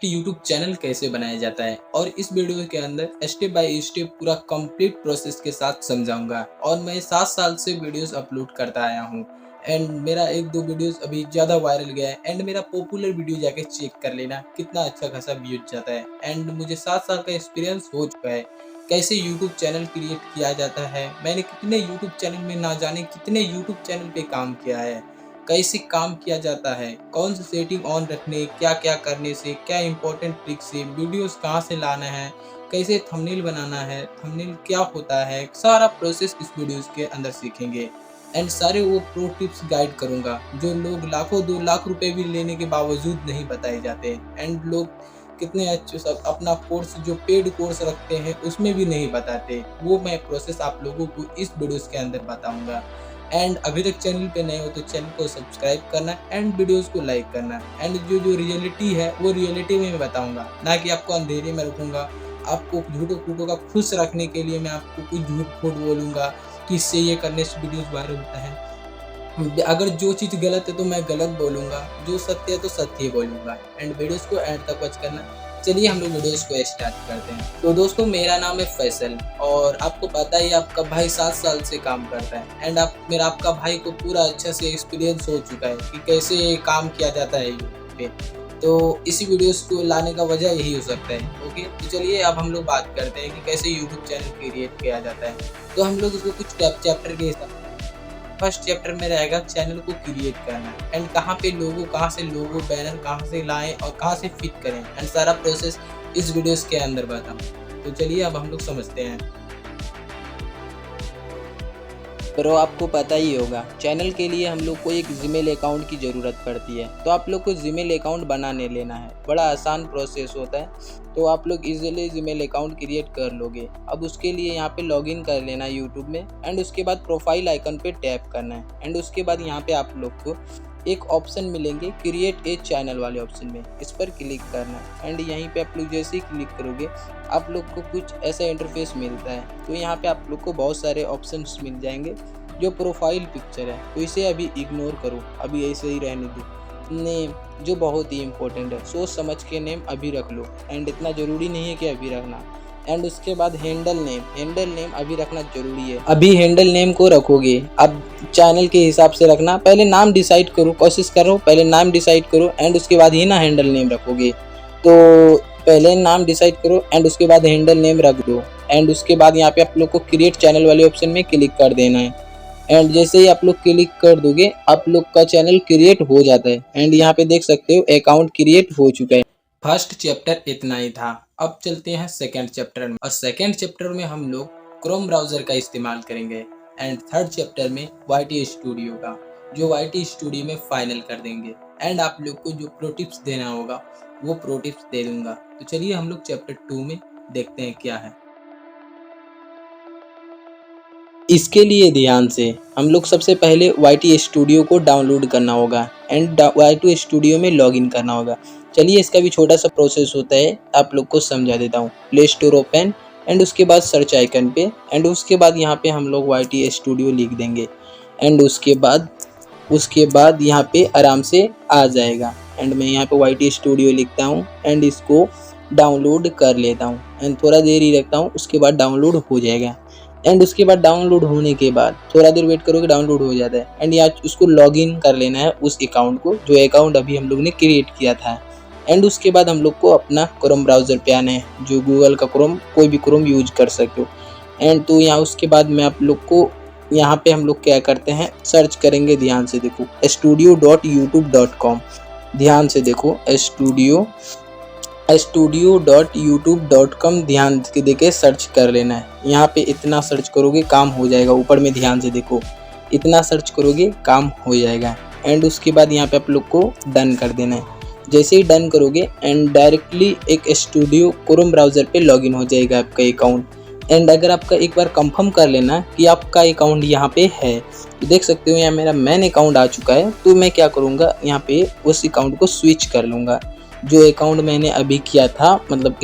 YouTube channel कैसे बनाया जाता है और इस वीडियो के अंदर स्टेप बाय स्टेप पूरा कंप्लीट प्रोसेस के साथ समझाऊंगा। और मैं 7 साल से वीडियोस अपलोड करता आया हूँ एंड मेरा 1-2 वीडियोस अभी ज़्यादा वायरल गया है एंड मेरा पॉपुलर वीडियो जाके चेक कर लेना कितना अच्छा खासा व्यूज जाता है। एंड मुझे 7 साल का एक्सपीरियंस हो चुका है कैसे यूट्यूब चैनल क्रिएट किया जाता है। मैंने कितने यूट्यूब चैनल में ना जाने कितने यूट्यूब चैनल पे काम किया है, कैसे काम किया जाता है, कौन सी सेटिंग ऑन रखने, क्या-क्या करने से, क्या इंपॉर्टेंट ट्रिक्स है, वीडियोस कहाँ से लाना है, कैसे थंबनेल बनाना है, थंबनेल क्या होता है, सारा प्रोसेस इस वीडियोस के अंदर सीखेंगे। एंड सारे वो प्रो टिप्स गाइड करूँगा जो लोग लाखों 2 लाख रुपए भी लेने के बावजूद नहीं बताए जाते। एंड लोग कितने अच्छे सब अपना कोर्स जो पेड कोर्स रखते हैं उसमें भी नहीं बताते, वो मैं प्रोसेस आप लोगों को इस वीडियोस के अंदर बताऊँगा। एंड अभी तक चैनल पे नए हो तो चैनल को सब्सक्राइब करना एंड वीडियोस को लाइक करना। एंड जो रियलिटी है वो रियलिटी में मैं बताऊंगा, ना कि आपको अंधेरे में रखूंगा। आपको झूठो फूटो का खुश रखने के लिए मैं आपको कुछ झूठ फूट बोलूंगा कि इससे ये करने से वीडियोस वायरल होता है। अगर जो चीज़ गलत है तो मैं गलत बोलूंगा, जो सत्य है तो सत्य ही बोलूंगा। एंड वीडियोस को एंड तक वॉच करना। चलिए हम लोग वीडियोस को स्टार्ट करते हैं। तो दोस्तों मेरा नाम है फैसल और आपको पता ही आपका भाई 7 साल से काम करता है एंड आपका भाई को पूरा अच्छा से एक्सपीरियंस हो चुका है कि कैसे काम किया जाता है यूट्यूब पे। तो इसी वीडियोस को लाने का वजह यही हो सकता है। ओके, तो चलिए अब हम लोग बात करते हैं कि कैसे यूट्यूब चैनल क्रिएट किया जाता है। तो हम लोग इसको कुछ चैप्टर के हिसाब से, फर्स्ट चैप्टर में रहेगा चैनल को क्रिएट करना एंड कहाँ से लोगो बैनर कहाँ से लाएं और कहाँ से फिट करें एंड सारा प्रोसेस इस वीडियोस के अंदर बताऊँ। तो चलिए अब हम लोग समझते हैं। तो आपको पता ही होगा चैनल के लिए हम लोग को एक जीमेल अकाउंट की ज़रूरत पड़ती है। तो आप लोग को जीमेल अकाउंट बनाने लेना है, बड़ा आसान प्रोसेस होता है। तो आप लोग इजीली जीमेल अकाउंट क्रिएट कर लोगे। अब उसके लिए यहाँ पे लॉगिन कर लेना है यूट्यूब में एंड उसके बाद प्रोफाइल आइकन पे टैप करना है एंड उसके बाद यहाँ पे आप लोग को एक ऑप्शन मिलेंगे क्रिएट ए चैनल वाले ऑप्शन में, इस पर क्लिक करना है एंड यहीं पे आप लोग जैसे ही क्लिक करोगे आप लोग को कुछ ऐसा इंटरफेस मिलता है। तो यहाँ पे आप लोग को बहुत सारे ऑप्शंस मिल जाएंगे। जो प्रोफाइल पिक्चर है तो इसे अभी इग्नोर करो, अभी ऐसे ही रहने दो। नेम जो बहुत ही इंपॉर्टेंट है, सोच समझ के नेम अभी रख लो एंड इतना ज़रूरी नहीं है कि अभी रखना। एंड उसके बाद हैंडल नेम अभी रखना जरूरी है। अभी हैंडल नेम को रखोगे, अब चैनल के हिसाब से रखना। पहले नाम डिसाइड करो, कोशिश करो पहले नाम डिसाइड करो एंड उसके बाद ही ना हैंडल नेम रखोगे। तो पहले नाम डिसाइड करो एंड उसके बाद हैंडल नेम रख दो एंड उसके बाद यहाँ पे आप लोग को क्रिएट चैनल वाले ऑप्शन में क्लिक कर देना है एंड जैसे ही आप लोग क्लिक कर दोगे आप लोग का चैनल क्रिएट हो जाता है एंड यहाँ पे देख सकते हो अकाउंट क्रिएट हो चुका है। फर्स्ट चैप्टर इतना ही था। अब चलते हैं सेकंड चैप्टर में और सेकंड चैप्टर में हम लोग क्रोम ब्राउज़र का इस्तेमाल करेंगे एंड थर्ड चैप्टर में वाईटी स्टूडियो का, जो वाईटी स्टूडियो में फाइनल कर देंगे एंड आप लोग को जो प्रो टिप्स देना होगा वो प्रो टिप्स दे दूंगा। तो चलिए हम लोग चैप्टर 2 में देखते हैं क्या है। इसके लिए ध्यान से हम लोग सबसे पहले वाईटी स्टूडियो को डाउनलोड करना होगा एंड वाईटी स्टूडियो में लॉगिन करना होगा। चलिए इसका भी छोटा सा प्रोसेस होता है, आप लोग को समझा देता हूँ। प्ले स्टोर ओपन एंड उसके बाद सर्च आइकन पे एंड उसके बाद यहाँ पे हम लोग वाईटी स्टूडियो लिख देंगे एंड उसके बाद यहाँ पे आराम से आ जाएगा एंड मैं यहाँ पे वाईटी स्टूडियो लिखता हूँ एंड इसको डाउनलोड कर लेता हूँ एंड थोड़ा देर ही रखता हूँ, उसके बाद डाउनलोड हो जाएगा। एंड उसके बाद डाउनलोड होने के बाद थोड़ा देर वेट करोगे, डाउनलोड हो जाता है एंड यहाँ उसको लॉगिन कर लेना है उस अकाउंट को जो अकाउंट अभी हम लोग ने क्रिएट किया था। एंड उसके बाद हम लोग को अपना क्रोम ब्राउज़र पे आना है, जो गूगल का क्रोम, कोई भी क्रोम यूज कर सकते हो। एंड तो यहाँ उसके बाद मैं आप लोग को यहाँ पे हम लोग क्या करते हैं, सर्च करेंगे। ध्यान से देखो studio.youtube.com, ध्यान से देखो studio.youtube.com, ध्यान देके सर्च कर लेना है। यहाँ पे इतना सर्च करोगे काम हो जाएगा। ऊपर में ध्यान से देखो, इतना सर्च करोगे काम हो जाएगा एंड उसके बाद यहाँ पे आप लोग को डन कर देना है। जैसे ही डन करोगे एंड डायरेक्टली एक स्टूडियो क्रोम ब्राउज़र पे लॉगिन हो जाएगा आपका अकाउंट। एंड अगर आपका एक बार कंफर्म कर लेना कि आपका अकाउंट यहाँ पे है, तो देख सकते हो यहाँ मेरा मेन अकाउंट आ चुका है। तो मैं क्या करूँगा, यहाँ पे उस अकाउंट को स्विच कर लूँगा। जो अकाउंट मैंने अभी किया था, मतलब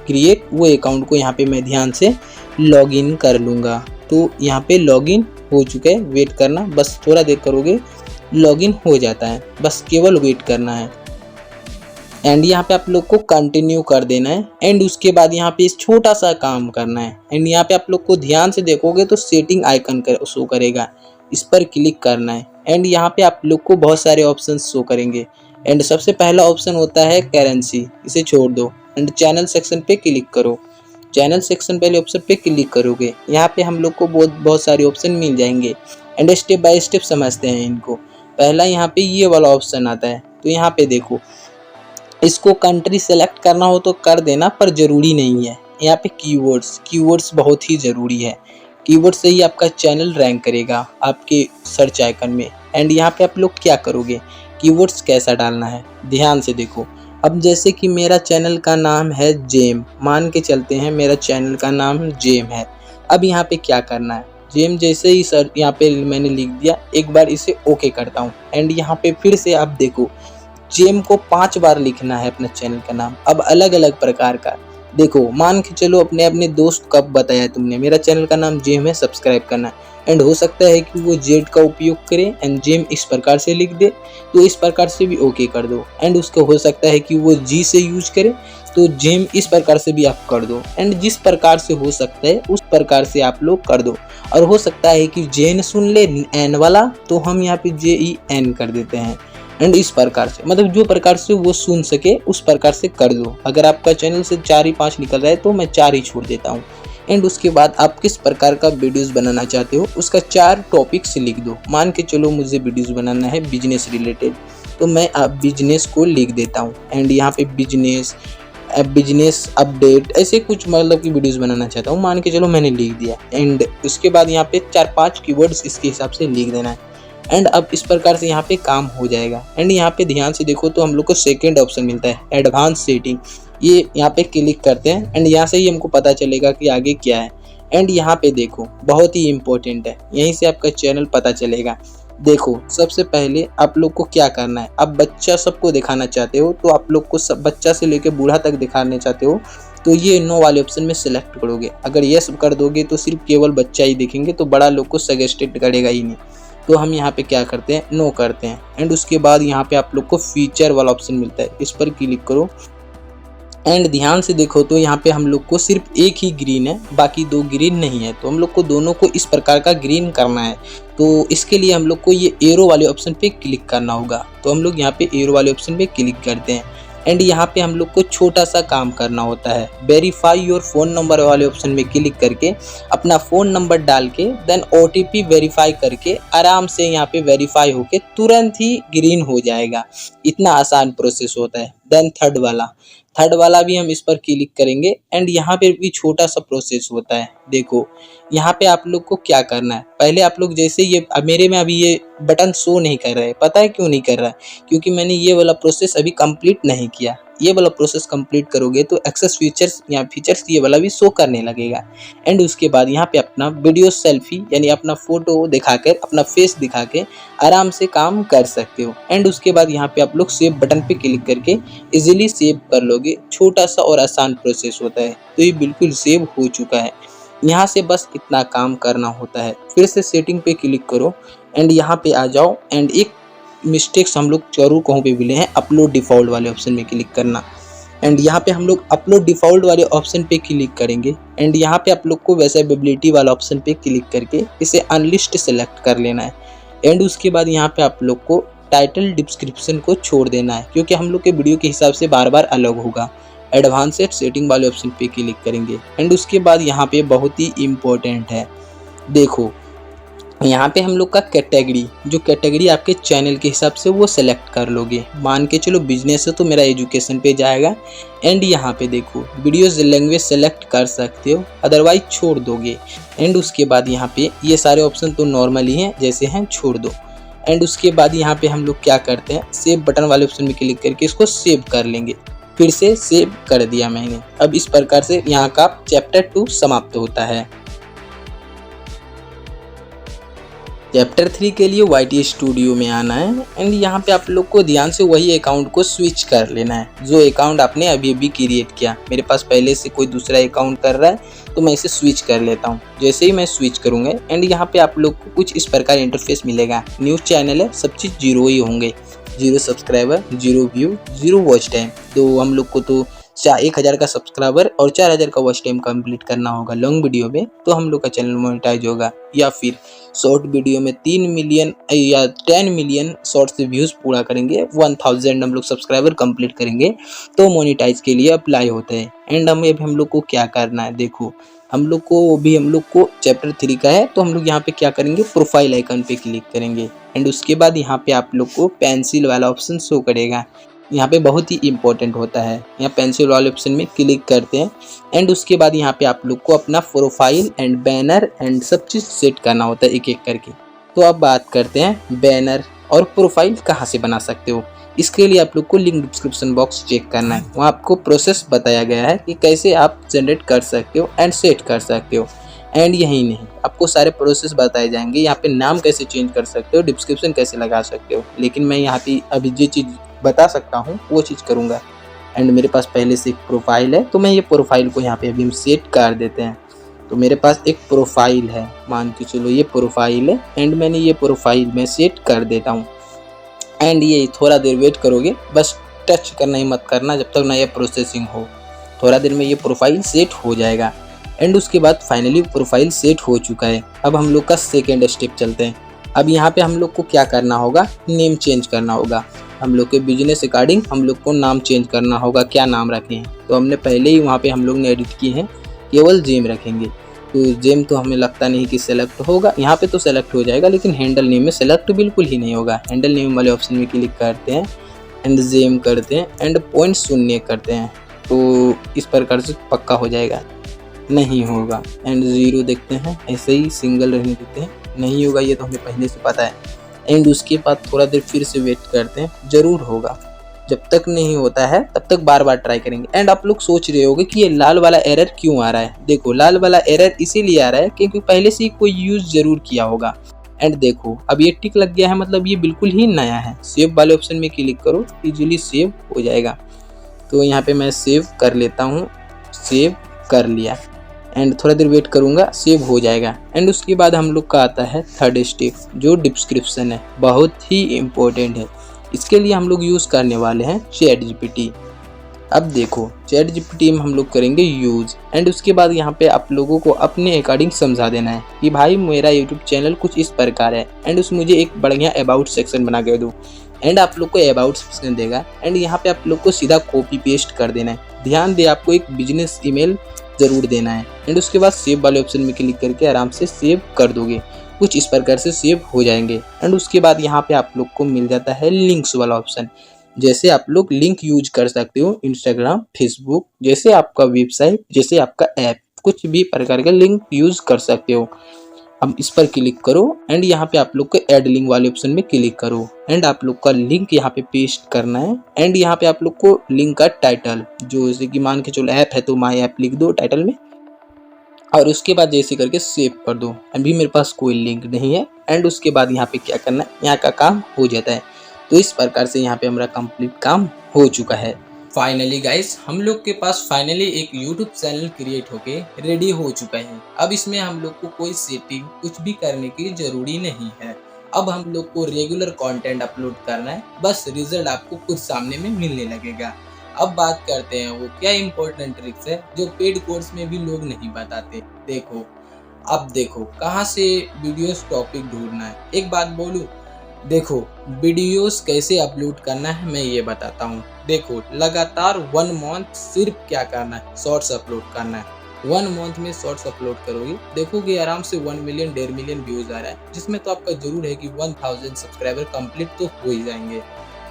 क्रिएट, वो अकाउंट को यहाँ पे मैं ध्यान से लॉगिन कर लूँगा। तो यहाँ पे लॉगिन हो चुका है, वेट करना, बस थोड़ा देर करोगे लॉगिन हो जाता है, बस केवल वेट करना है। एंड यहाँ पे आप लोग को कंटिन्यू कर देना है। एंड उसके बाद यहाँ पे छोटा सा काम करना है। एंड यहाँ पे आप लोग को ध्यान से देखोगे तो सेटिंग आइकन शो करेगा, इस पर क्लिक करना है। एंड यहाँ पे आप लोग को बहुत सारे ऑप्शन शो करेंगे। एंड सबसे पहला ऑप्शन होता है करेंसी, इसे छोड़ दो। एंड चैनल सेक्शन पे क्लिक करो। चैनल सेक्शन पहले ऑप्शन पे क्लिक करोगे, यहाँ पे हम लोग को बहुत सारे ऑप्शन मिल जाएंगे। एंड स्टेप बाय स्टेप समझते हैं इनको। पहला यहाँ पे ये वाला ऑप्शन आता है, तो यहाँ पे देखो, इसको कंट्री सेलेक्ट करना हो तो कर देना, पर ज़रूरी नहीं है। यहाँ पे कीवर्ड्स बहुत ही ज़रूरी है। कीवर्ड से ही आपका चैनल रैंक करेगा आपके सर्च आइकन में। एंड यहाँ पे आप लोग क्या करोगे, कीवर्ड्स कैसा डालना है ध्यान से देखो। अब जैसे कि मेरा चैनल का नाम है जेम, मान के चलते हैं मेरा चैनल का नाम जेम है। अब यहाँ पे क्या करना है, जेम जैसे ही सर यहाँ पे मैंने लिख दिया, एक बार इसे ओके करता हूँ। एंड यहाँ पे फिर से आप देखो, जेम को 5 बार लिखना है अपने चैनल का नाम, अब अलग अलग प्रकार का। देखो मान के चलो अपने दोस्त कब बताया तुमने मेरा चैनल का नाम जेम है, सब्सक्राइब करना। एंड हो सकता है कि वो जेड का उपयोग करे एंड जेम इस प्रकार से लिख दे, तो इस प्रकार से भी ओके कर दो। एंड उसको हो सकता है कि वो जी से यूज करे, तो जेम इस प्रकार से भी आप कर दो। एंड जिस प्रकार से हो सकता है उस प्रकार से आप लोग कर दो। और हो सकता है कि जेन सुन ले एन वाला, तो हम यहाँ पे JEN कर देते हैं। एंड इस प्रकार से, मतलब जो प्रकार से वो सुन सके उस प्रकार से कर दो। अगर आपका चैनल से 4 ही 5 निकल रहा है तो मैं 4 ही छोड़ देता हूँ। एंड उसके बाद आप किस प्रकार का वीडियोस बनाना चाहते हो उसका 4 टॉपिक्स लिख दो। मान के चलो मुझे वीडियोस बनाना है बिजनेस रिलेटेड, तो मैं अब बिजनेस को लिख देता हूँ। एंड यहाँ पे बिजनेस अपडेट ऐसे कुछ मतलब की वीडियोस बनाना चाहता हूँ, मान के चलो मैंने लिख दिया। एंड उसके बाद यहाँ पे 4-5 कीवर्ड्स इसके हिसाब से लिख देना है। एंड अब इस प्रकार से यहाँ पे काम हो जाएगा। एंड यहाँ पे ध्यान से देखो तो हम लोग को सेकेंड ऑप्शन मिलता है एडवांस सेटिंग, ये यहाँ पे क्लिक करते हैं। एंड यहाँ से ही हमको पता चलेगा कि आगे क्या है। एंड यहाँ पे देखो बहुत ही इम्पोर्टेंट है, यहीं से आपका चैनल पता चलेगा। देखो सबसे पहले आप लोग को क्या करना है, आप बच्चा सबको दिखाना चाहते हो तो आप लोग को सब बच्चा से लेकर बूढ़ा तक दिखाने चाहते हो तो ये नो वाले ऑप्शन में सिलेक्ट करोगे। अगर यस कर दोगे तो सिर्फ केवल बच्चा ही दिखेंगे, तो बड़ा लोग को सजेस्टेड करेगा ही नहीं। तो हम यहाँ पे क्या करते हैं, नो करते हैं। एंड उसके बाद यहाँ पे आप लोग को फीचर वाला ऑप्शन मिलता है, इस पर क्लिक करो। एंड ध्यान से देखो तो यहाँ पे हम लोग को सिर्फ एक ही ग्रीन है, बाकी 2 ग्रीन नहीं है, तो हम लोग को दोनों को इस प्रकार का ग्रीन करना है। तो इसके लिए हम लोग को ये एरो वाले ऑप्शन पे क्लिक करना होगा। तो हम लोग यहाँ पे एरो वाले ऑप्शन पे क्लिक करते हैं। एंड यहाँ पे हम लोग को छोटा सा काम करना होता है, वेरीफाई योर फ़ोन नंबर वाले ऑप्शन में क्लिक करके अपना फ़ोन नंबर डाल के देन OTP वेरीफाई करके आराम से यहाँ पे वेरीफाई होके तुरंत ही ग्रीन हो जाएगा। इतना आसान प्रोसेस होता है। देन थर्ड वाला भी हम इस पर क्लिक करेंगे। एंड यहाँ पे भी छोटा सा प्रोसेस होता है। देखो यहाँ पे आप लोग को क्या करना है, पहले आप लोग जैसे ये मेरे में अभी ये बटन शो नहीं कर रहा है, पता है क्यों नहीं कर रहा है, क्योंकि मैंने ये वाला प्रोसेस अभी कंप्लीट नहीं किया। ये वाला प्रोसेस कंप्लीट करोगे तो एक्सेस फीचर्स ये वाला भी शो करने लगेगा। एंड उसके बाद यहाँ पे अपना वीडियो सेल्फी यानी अपना फोटो दिखाकर अपना फेस दिखा के आराम से काम कर सकते हो। एंड उसके बाद यहाँ पे आप लोग सेव बटन पे क्लिक करके इजीली सेव कर लोगे। छोटा सा और आसान प्रोसेस होता है। तो ये बिल्कुल सेव हो चुका है। यहाँ से बस इतना काम करना होता है। फिर से सेटिंग पे क्लिक करो एंड यहाँ पे आ जाओ। एंड एक मिस्टेक्स हम लोग जरूर कहीं पे मिले हैं, अपलोड डिफ़ॉल्ट वाले ऑप्शन में क्लिक करना। एंड यहाँ पे हम लोग अपलोड डिफ़ॉल्ट वाले ऑप्शन पे क्लिक करेंगे। एंड यहाँ पे आप लोग को वैसेबिलिटी वाला ऑप्शन पे क्लिक करके इसे अनलिस्ट सेलेक्ट कर लेना है। एंड उसके बाद यहाँ पे आप लोग को टाइटल डिस्क्रिप्शन को छोड़ देना है, क्योंकि हम लोग के वीडियो के हिसाब से बार बार अलग होगा। एडवांस्ड सेटिंग वाले ऑप्शन पे क्लिक करेंगे। एंड उसके बाद यहाँ पे बहुत ही इम्पोर्टेंट है, देखो यहाँ पे हम लोग का कैटेगरी, जो कैटेगरी आपके चैनल के हिसाब से वो सेलेक्ट कर लोगे। मान के चलो बिजनेस है तो मेरा एजुकेशन पे जाएगा। एंड यहाँ पे देखो वीडियोस लैंग्वेज सेलेक्ट कर सकते हो, अदरवाइज छोड़ दोगे। एंड उसके बाद यहाँ पे ये सारे ऑप्शन तो नॉर्मल ही हैं, जैसे हैं छोड़ दो। एंड उसके बाद यहाँ पे हम लोग क्या करते हैं, सेव बटन वाले ऑप्शन में क्लिक करके इसको सेव कर लेंगे। फिर से सेव कर दिया मैंने। अब इस प्रकार से यहाँ का चैप्टर 2 समाप्त होता है। चैप्टर 3 के लिए YT स्टूडियो में आना है। एंड यहाँ पे आप लोग को ध्यान से वही अकाउंट को स्विच कर लेना है जो अकाउंट आपने अभी अभी क्रिएट किया। मेरे पास पहले से कोई दूसरा अकाउंट कर रहा है तो मैं इसे स्विच कर लेता हूँ। जैसे ही मैं स्विच करूँगा एंड यहाँ पे आप लोग को कुछ इस प्रकार इंटरफेस मिलेगा। न्यूज़ चैनल है, सब चीज़ 0 ही होंगे। 0 सब्सक्राइबर, 0 व्यू, 0 वॉच टाइम। तो हम लोग को तो 1000 का सब्सक्राइबर और 4000 का वॉच टाइम कंप्लीट करना होगा लॉन्ग वीडियो में, तो हम लोग का चैनल मोनेटाइज होगा। या फिर शॉर्ट वीडियो में 3 मिलियन या 10 मिलियन शॉर्ट से व्यूज़ पूरा करेंगे, 1000 हम लोग सब्सक्राइबर कंप्लीट करेंगे तो मोनेटाइज के लिए अप्लाई होते हैं। एंड हम लोग को क्या करना है, देखो हम लोग को चैप्टर 3 का है, तो हम लोग यहाँ पे क्या करेंगे, प्रोफाइल आइकन पे क्लिक करेंगे। एंड उसके बाद यहाँ पे आप लोग को पेंसिल वाला ऑप्शन शो करेगा, यहाँ पे बहुत ही इंपॉर्टेंट होता है। यहाँ पेंसिल वाले ऑप्शन में क्लिक करते हैं एंड उसके बाद यहाँ पे आप लोग को अपना प्रोफाइल एंड बैनर एंड सब चीज़ सेट करना होता है एक एक करके। तो अब बात करते हैं बैनर और प्रोफाइल कहाँ से बना सकते हो। इसके लिए आप लोग को लिंक डिस्क्रिप्शन बॉक्स चेक करना है, वहाँ आपको प्रोसेस बताया गया है कि कैसे आप जनरेट कर सकते हो एंड सेट कर सकते हो। एंड यही नहीं, आपको सारे प्रोसेस बताए जाएंगे, यहाँ पे नाम कैसे चेंज कर सकते हो, डिस्क्रिप्शन कैसे लगा सकते हो। लेकिन मैं यहाँ पे अभी जो चीज़ बता सकता हूँ वो चीज़ करूँगा। एंड मेरे पास पहले से एक प्रोफाइल है, तो मैं ये प्रोफाइल को यहाँ पे अभी हम सेट कर देते हैं। तो मेरे पास एक प्रोफाइल है, मान के चलो ये प्रोफाइल है एंड मैंने ये प्रोफाइल में सेट कर देता हूँ। एंड ये थोड़ा देर वेट करोगे, बस टच करना ही मत करना जब तक ना ये प्रोसेसिंग हो। थोड़ा देर में ये प्रोफाइल सेट हो जाएगा। एंड उसके बाद फाइनली प्रोफाइल सेट हो चुका है। अब हम लोग का सेकेंड स्टेप चलते हैं। अब यहाँ पे हम लोग को क्या करना होगा, नेम चेंज करना होगा। हम लोग के बिजनेस अकॉर्डिंग हम लोग को नाम चेंज करना होगा, क्या नाम रखें। तो हमने पहले ही वहाँ पे हम लोग ने एडिट किए हैं, केवल जेम रखेंगे। तो जेम तो हमें लगता नहीं कि सेलेक्ट होगा, यहाँ पे तो सेलेक्ट हो जाएगा लेकिन हैंडल नेम में सेलेक्ट बिल्कुल ही नहीं होगा। हैंडल नेम वाले ऑप्शन में क्लिक करते हैं एंड जेम करते हैं एंड पॉइंट शून्य करते हैं, तो इस प्रकार से पक्का हो जाएगा। नहीं होगा एंड 0 देखते हैं, ऐसे ही सिंगल रहने देते हैं, नहीं होगा ये तो हमें पहले से पता है। एंड उसके बाद थोड़ा देर फिर से वेट करते हैं, ज़रूर होगा। जब तक नहीं होता है तब तक बार बार ट्राई करेंगे। एंड आप लोग सोच रहे होगे कि ये लाल वाला एरर क्यों आ रहा है। देखो लाल वाला एरर इसीलिए आ रहा है क्योंकि पहले से ही कोई यूज़ ज़रूर किया होगा। एंड देखो अब ये टिक लग गया है, मतलब ये बिल्कुल ही नया है। सेव वाले ऑप्शन में क्लिक करो, इजीली सेव हो जाएगा। तो यहाँ पे मैं सेव कर लेता हूँ, सेव कर लिया एंड थोड़ा देर वेट करूँगा, सेव हो जाएगा। एंड उसके बाद हम लोग का आता है थर्ड स्टेप, जो डिस्क्रिप्शन है, बहुत ही इम्पोर्टेंट है। इसके लिए हम लोग यूज़ करने वाले हैं चैट जीपीटी। अब देखो चैट जीपीटी में हम लोग करेंगे यूज़। एंड उसके बाद यहाँ पे आप लोगों को अपने अकॉर्डिंग समझा देना है कि भाई मेरा यूट्यूब चैनल कुछ इस प्रकार है एंड उस मुझे एक बढ़िया अबाउट सेक्शन बना के दो। एंड आप लोग को अबाउट सेक्शन देगा एंड यहाँ पे आप लोग को सीधा कॉपी पेस्ट कर देना है। ध्यान दे, आपको एक बिजनेस ईमेल ज़रूर देना है। एंड उसके बाद सेव वाले ऑप्शन में क्लिक करके आराम से सेव कर दोगे, कुछ इस प्रकार से सेव हो जाएंगे। एंड उसके बाद यहाँ पे आप लोग को मिल जाता है लिंक्स वाला ऑप्शन। जैसे आप लोग लिंक यूज कर सकते हो, इंस्टाग्राम, फेसबुक, जैसे आपका वेबसाइट, जैसे आपका ऐप, कुछ भी प्रकार का लिंक यूज कर सकते हो। अब इस पर क्लिक करो एंड यहाँ पे आप लोग को ऐड लिंक वाले ऑप्शन में क्लिक करो एंड आप लोग का लिंक यहाँ पे पेस्ट करना है। एंड यहाँ पे आप लोग को लिंक का टाइटल, जो जैसे कि मान के चलो ऐप है तो माई ऐप लिख दो टाइटल में और उसके बाद जैसे करके सेव कर दो। अभी मेरे पास कोई लिंक नहीं है। एंड उसके बाद यहाँ पे क्या करना है, यहाँ का काम हो जाता है। तो इस प्रकार से यहाँ पे हमारा कंप्लीट काम हो चुका है। फाइनली गाइस, हम लोग के पास फाइनली एक यूट्यूब चैनल क्रिएट होके रेडी हो चुका है। अब इसमें हम लोग को कोई सेटिंग कुछ भी करने की जरूरी नहीं है। अब हम लोग को रेगुलर कंटेंट अपलोड करना है, बस रिजल्ट आपको कुछ सामने में मिलने लगेगा। अब बात करते हैं वो क्या इंपॉर्टेंट ट्रिक्स है जो पेड कोर्स में भी लोग नहीं बताते। देखो अब देखो कहाँ से वीडियोस टॉपिक ढूंढना है। एक बात बोलूं, देखो वीडियोस कैसे अपलोड करना है मैं ये बताता हूँ। देखो लगातार 1 मंथ सिर्फ क्या करना है, शॉर्ट्स अपलोड करना है। 1 मंथ में शॉर्ट्स अपलोड करोगे, देखोगे आराम से 1 मिलियन 1.5 मिलियन व्यूज आ रहा है, जिसमें तो आपका जरूर है कि 1000 सब्सक्राइबर कंप्लीट तो हो ही जाएंगे।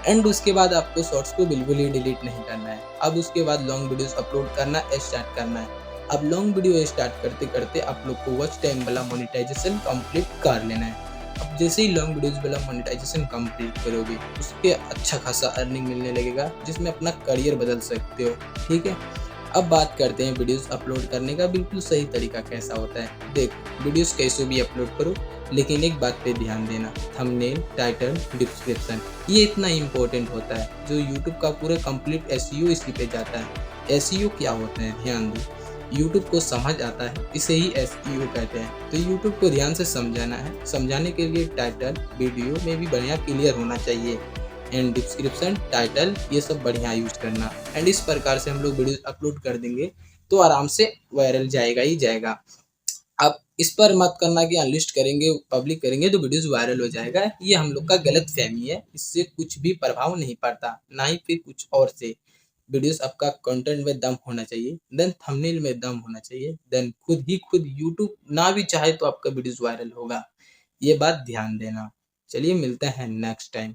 एंड उसके बाद आपको शॉर्ट्स को बिल्कुल ही डिलीट नहीं करना है। अब उसके बाद लॉन्ग वीडियोस अपलोड करना स्टार्ट करना है। अब लॉन्ग वीडियो स्टार्ट करते करते आप लोग को वॉच टाइम वाला मोनेटाइजेशन कंप्लीट कर लेना है। अब जैसे ही लॉन्ग वीडियोस वाला मोनेटाइजेशन कंप्लीट करोगे, उसके अच्छा खासा अर्निंग मिलने लगेगा, जिसमें अपना करियर बदल सकते हो। ठीक है, अब बात करते हैं वीडियोस अपलोड करने का बिल्कुल सही तरीका कैसा होता है। देखो वीडियोस कैसे भी अपलोड करो, लेकिन एक बात पे ध्यान देना, थंबनेल, टाइटल, डिस्क्रिप्शन, ये इतना इम्पोर्टेंट होता है। जो यूट्यूब का पूरा कंप्लीट एसईओ इसी पे जाता है। एसईओ क्या होता है ध्यान दो, यूट्यूब को समझ आता है, इसे ही एसईओ कहते हैं। तो यूट्यूब को ध्यान से समझाना है। समझाने के लिए टाइटल वीडियो में भी बढ़िया क्लियर होना चाहिए। एंड डिस्क्रिप्शन, टाइटल ये सब बढ़िया यूज करना। एंड इस प्रकार से हम लोग वीडियो अपलोड कर देंगे तो आराम से वायरल जाएगा ही जाएगा। आप इस पर मत करना कि अनलिस्ट करेंगे, पब्लिक करेंगे तो वीडियोस वायरल हो जाएगा। ये हम लोग का गलत फहमी है, इससे कुछ भी प्रभाव नहीं पड़ता, ना ही फिर कुछ और से। वीडियोस आपका कंटेंट में दम होना चाहिए, देन थंबनेल में दम होना चाहिए, देन खुद यूट्यूब ना भी चाहे तो आपका वीडियोस वायरल होगा। ये बात ध्यान देना। चलिए मिलते हैं नेक्स्ट टाइम।